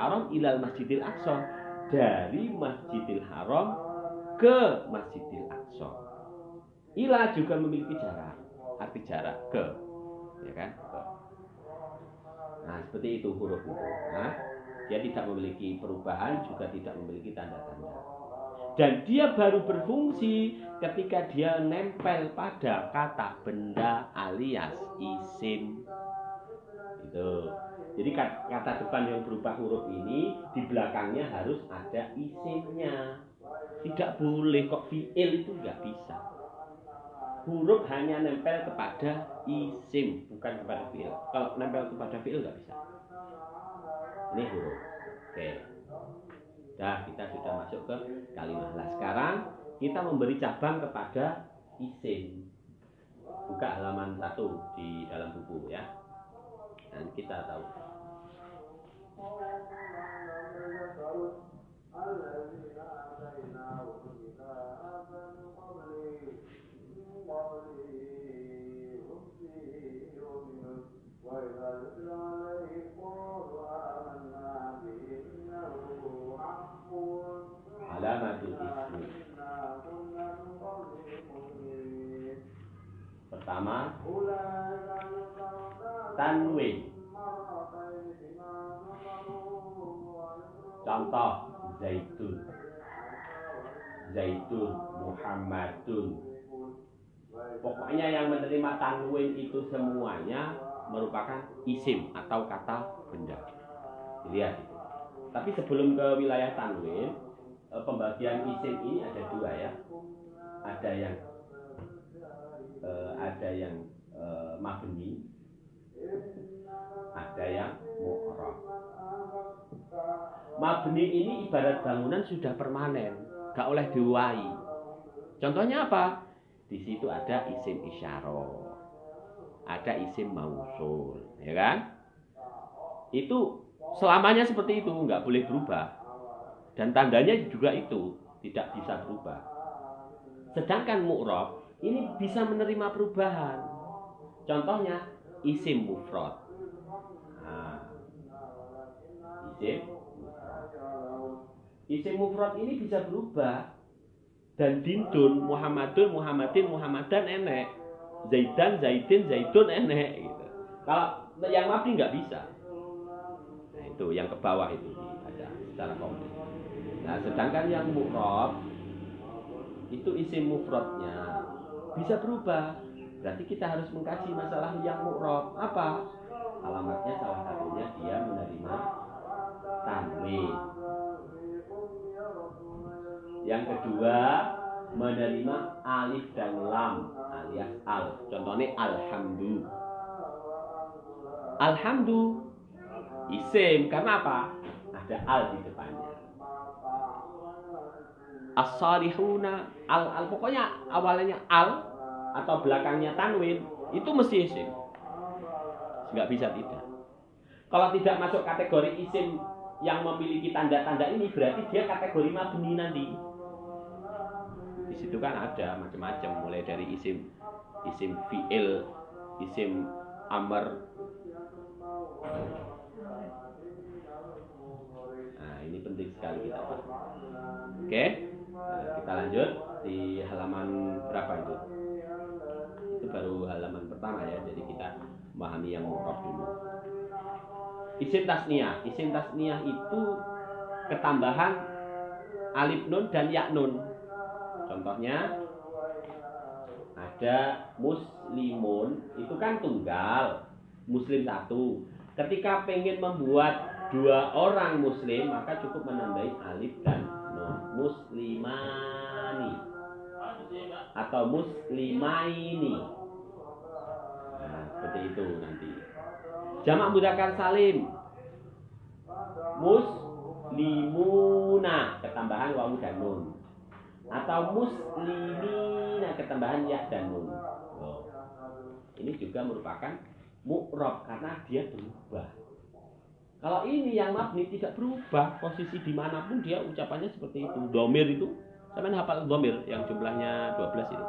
Haram ilal Masjidil Aqsa, dari Masjidil Haram ke Masjidil Aqsa. Ila juga memiliki jarak, arti jarak ke, ya kan? Ke. Nah, seperti itu huruf itu. Nah, dia tidak memiliki perubahan, juga tidak memiliki tanda-tanda. Dan dia baru berfungsi ketika dia nempel pada kata benda alias isim. Itu. Jadi kata depan yang berubah huruf ini di belakangnya harus ada isimnya. Tidak boleh kok fi'il itu nggak bisa. Huruf hanya nempel kepada isim, bukan kepada fi'il. Kalau nempel kepada fi'il nggak bisa. Ini huruf. Oke. Nah, kita sudah masuk ke kalimat. Nah, sekarang kita memberi cabang kepada isim. Buka halaman 1 di dalam buku ya. Dan kita tahu. Alamatul ismi. Pertama, tanwin. Contoh, zaitun, zaitun, Muhammadun. Pokoknya yang menerima tanwin itu semuanya merupakan isim atau kata benda. Lihat itu. Tapi sebelum ke wilayah tanwin, pembagian isim ini ada dua ya. Ada yang mabni, ada yang mu'rab. Mabni ini ibarat bangunan sudah permanen, gak oleh diwai. Contohnya apa? Di situ ada isim isyarah, ada isim mausul, ya kan? Itu selamanya seperti itu, nggak boleh berubah. Dan tandanya juga itu tidak bisa berubah. Sedangkan mu'rab ini bisa menerima perubahan. Contohnya isim mufrad. Nah, isim mufrad ini bisa berubah. Dan dindun, Muhammadun, Muhammadin, Muhammadan enek. Zaidan, Zaidin, Zaidun enek gitu. Kalau yang mabni nggak bisa. Nah, itu yang ke bawah itu ada secara komplit. Nah, sedangkan yang mu'rab itu isim mufradnya bisa berubah. Berarti kita harus mengkaji masalah yang mu'rab. Apa? Alamatnya salah satunya dia menerima tanwin. Yang kedua, menerima alif dan lam alias al. Contohnya alhamdu. Alhamdu isim karena apa? Ada al di depannya. As-salihuna al pokoknya awalnya al atau belakangnya tanwin itu mesti isim. Nggak bisa tidak. Kalau tidak masuk kategori isim yang memiliki tanda-tanda ini berarti dia kategori mabni nanti. Di situ kan ada macam-macam mulai dari isim fi'il, isim amr. Nah, ini penting sekali kita paham. Oke? Kita lanjut di halaman berapa itu? Itu baru halaman pertama ya. Jadi kita memahami yang mu'rab dulu. Isim tasniyah. Isim tasniyah itu ketambahan alif nun dan ya nun. Contohnya ada muslimun, itu kan tunggal, muslim satu. Ketika pengen membuat dua orang muslim, maka cukup menambahi alif dan nun. Muslimani atau muslimaini. Nah, seperti itu nanti. Jamak mudzakkar salim. Muslimuna ketambahan wawu dan nun. Atau muslimina ketambahan ya dan nun. Ini juga merupakan mu'rab karena dia berubah. Kalau ini yang mabni tidak berubah, posisi dimanapun dia ucapannya seperti itu. Domir itu, sampean hafal domir yang jumlahnya 12 itu.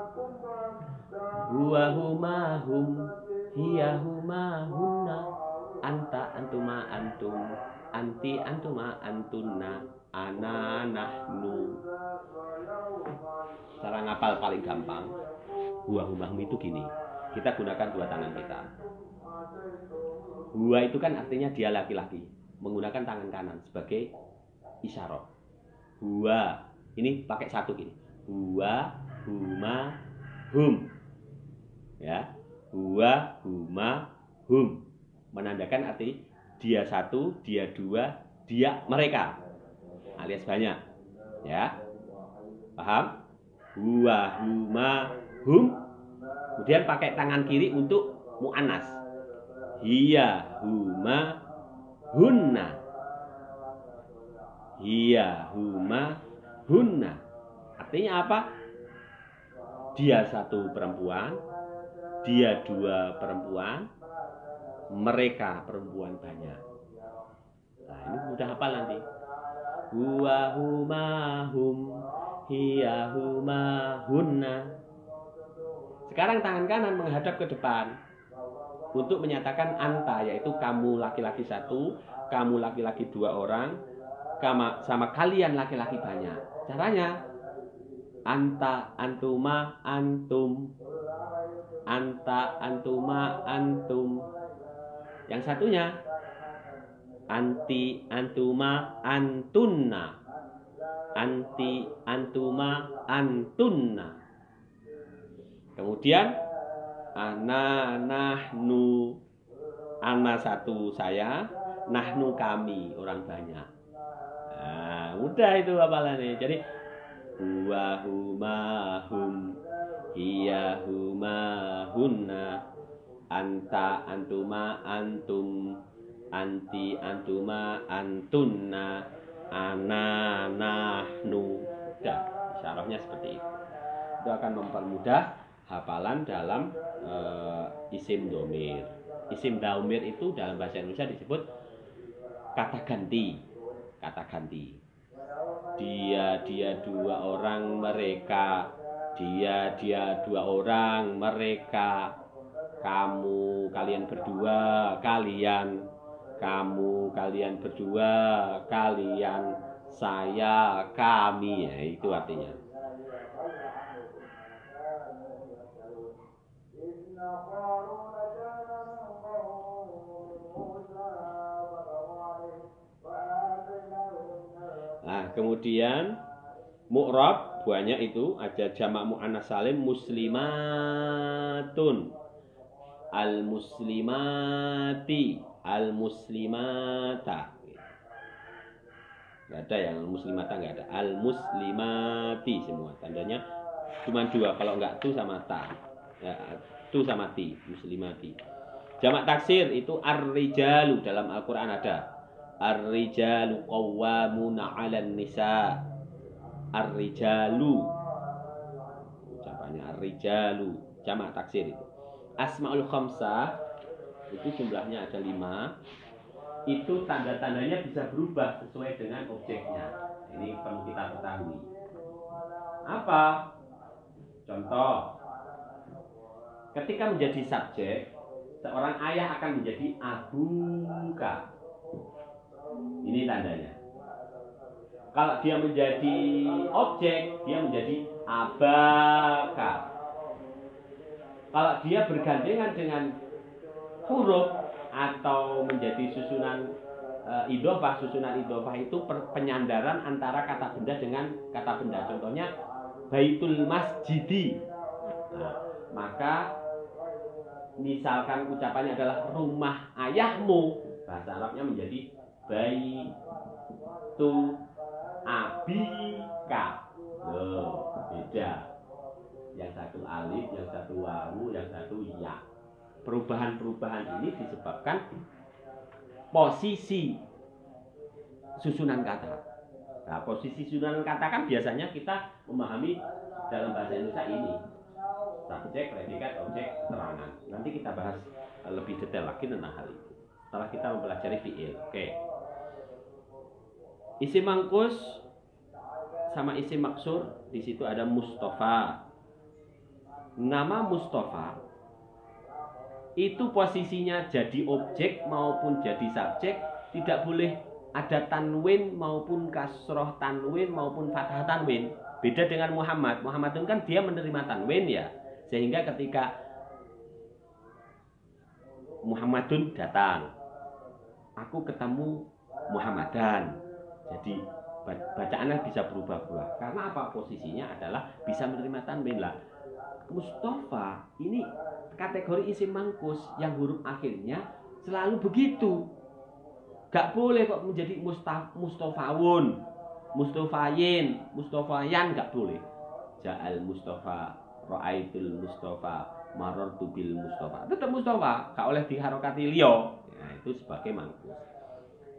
Huwa huma hum, hiya huma hunna, anta antuma antum. anti, antuma, antunna, ana, nahnu. Cara ngapal paling gampang, huwa, huma, hum itu gini. Kita gunakan dua tangan kita. Huwa itu kan artinya dia laki-laki, menggunakan tangan kanan sebagai isyarat. Huwa, ini pakai satu gini. Huwa, huma, hum. Ya, huwa, huma, hum. Menandakan arti dia satu, dia dua, dia mereka. Alias banyak. Ya. Paham? Huwa, huma, hum. Kemudian pakai tangan kiri untuk mu'annas. Hiya, huma, hunna. Hiya, huma, hunna. Artinya apa? Dia satu perempuan, dia dua perempuan, mereka perempuan banyak. Nah, ini mudah hafal nanti. Huwa, huma, hum, hiya, huma, hunna. Sekarang tangan kanan menghadap ke depan untuk menyatakan anta, yaitu kamu laki-laki satu, kamu laki-laki dua orang, sama kalian laki-laki banyak. Caranya anta, antuma, antum. Anta, antuma, antum. Yang satunya anti, antuma, antunna. Anti, antuma, antunna. Kemudian ana, nahnu. Ana satu saya, nahnu kami, orang banyak. Nah, mudah itu hafalannya. Jadi huwa, huma, hum, hiya, huma, hunna, anta, antuma, antum, anti, antuma, antunna, ana, nahnu. Udah, isyarahnya seperti itu. Itu akan mempermudah hafalan dalam isim domir. Isim domir itu dalam bahasa Indonesia disebut kata ganti. Kata ganti. Dia dua orang, mereka. Dia dua orang, mereka. Kamu, kalian berdua, kalian. Kamu, kalian berdua, kalian. Saya, kami. Ya, itu artinya. Nah, kemudian mu'rab banyak itu ada jamak muannas salim muslimatun, al-muslimati, al-muslimata. Enggak ada yang muslimata, enggak ada. Al-muslimati semua. Tandanya cuma dua, kalau enggak tu sama ta. Ya, tu sama ti, muslimati. Jamak taksir itu ar-rijalu, dalam Al-Qur'an ada. Ar-rijalu qawwamuna 'alan nisa. Ar-rijalu. Ucapannya ar-rijalu, jamak taksir itu. Asmaul khamsah itu jumlahnya ada 5. Itu tanda-tandanya bisa berubah sesuai dengan objeknya. Ini perlu kita ketahui. Apa? Contoh, ketika menjadi subjek, seorang ayah akan menjadi abuka. Ini tandanya. Kalau dia menjadi objek, dia menjadi abaka. Kalau dia bergandengan dengan huruf atau menjadi susunan idhofah, susunan idhofah itu penyandaran antara kata benda dengan kata benda. Contohnya baitul masjidi. Nah, maka misalkan ucapannya adalah rumah ayahmu, bahasa Arabnya menjadi baitu abika. Loh, beda. Yang satu alif, yang satu wawu, yang satu ya. Perubahan-perubahan ini disebabkan posisi susunan kata. Nah, posisi susunan kata kan biasanya kita memahami dalam bahasa Indonesia ini. Subjek, predikat, objek, keterangan. Nanti kita bahas lebih detail lagi tentang hal itu setelah kita mempelajari fi'il. Oke. Isim mangkus sama isim maksur, di situ ada Mustafa. Nama Mustafa itu posisinya jadi objek maupun jadi subjek tidak boleh ada tanwin maupun kasroh tanwin maupun fathah tanwin. Beda dengan Muhammad. Muhammadun kan dia menerima tanwin ya. Sehingga ketika Muhammadun datang, aku ketemu Muhammadan. Jadi bacaannya bisa berubah-ubah. Karena apa? Posisinya adalah bisa menerima tanwin lah. Mustafa ini kategori isim mangkus yang huruf akhirnya selalu begitu. Gak boleh kok menjadi Mustafawun, Mustafayin, Mustafayan, gak boleh. Ja'al Mustafa, Ra'aitul Mustafa, Marartu bil Mustafa. Tetap Mustafa, gak oleh diharokati liyo. Nah, itu sebagai mangkus.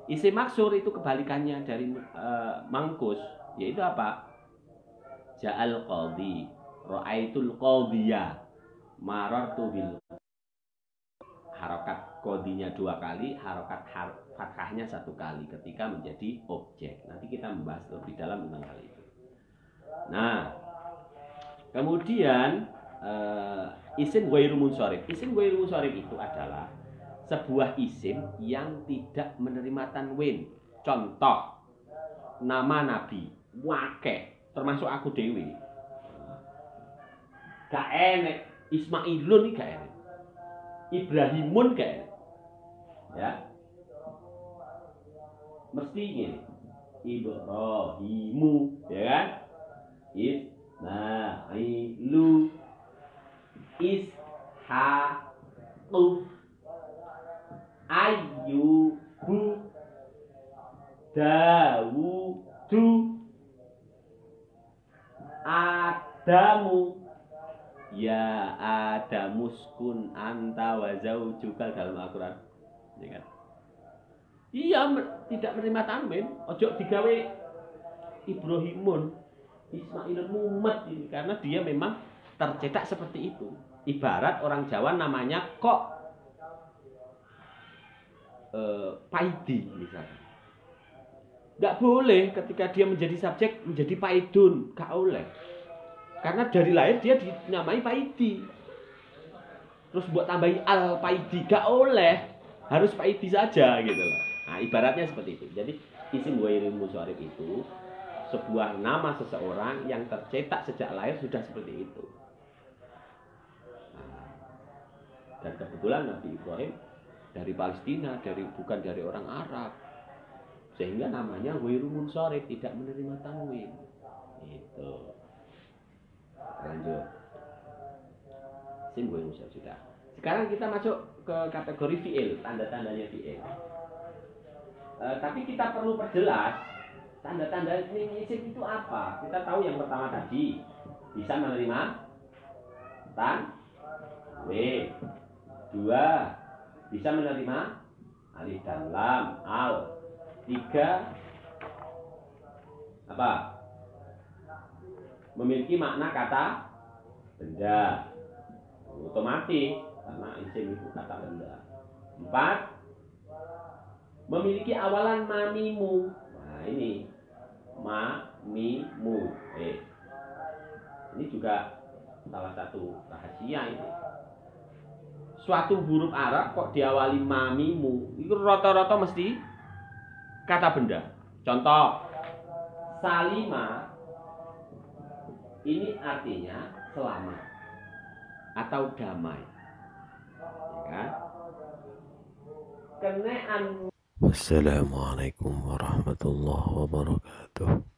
Isim maksur itu kebalikannya dari mangkus, yaitu apa? Ja'al qadhi, Ra'aitul qadhiya, Marartu bil. Harokat kodinya 2 kali, harokat fathahnya 1 kali ketika menjadi objek. Nanti kita membahas lebih dalam tentang hal itu. Nah, kemudian isim ghairu munsharif. Isim ghairu munsharif itu adalah sebuah isim yang tidak menerima tanwin. Contoh, nama nabi, wakeh, termasuk aku dewi. Gak enek, Ismailun ini gak enek. Ibrahimun gak enek. Ya. Mesti gini. Ibrahimu, ya kan? Ismailu, Ishaqu, Ayyubu, Dawudu, Adamu. Ya Adamuskun anta wa zaujuka dalam Al-Quran. Ya kan? Iya, tidak menerima tanwin. Ojo digawe Ibrahimun, Ismailun mumet ini, karena dia memang tercetak seperti itu. Ibarat orang Jawa namanya kok Paidi misalnya. Nggak boleh ketika dia menjadi subjek menjadi Paidun, nggak boleh. Karena dari lahir dia dinamai Paidi. Terus buat tambahi al Paidi, gak oleh. Harus Paidi saja gitu loh. Nah, ibaratnya seperti itu. Jadi isim ghairu munsharif itu sebuah nama seseorang yang tercetak sejak lahir sudah seperti itu. Nah, dan kebetulan Nabi Ibrahim dari Palestina, bukan dari orang Arab. Sehingga namanya ghairu munsharif, tidak menerima tanwin. Itu. Lanjut. Isim ghairu munsharif sudah. Sekarang kita masuk ke kategori fi'il, tanda-tandanya fi'il. Tapi kita perlu perjelas tanda-tanda isim itu apa. Kita tahu yang pertama tadi bisa menerima tanwin. 2 bisa menerima alif dan lam, al. 3 apa? Memiliki makna kata benda. Otomatis karena isim itu kata benda. 4 memiliki awalan mamimu. Nah, ini mamimu. Ini juga salah satu rahasia ini. Suatu huruf Arab kok diawali mamimu, itu rata-rata mesti kata benda. Contoh, Salima ini artinya selamat atau damai. Ya kan? Kenaan. Wassalamualaikum warahmatullahi wabarakatuh.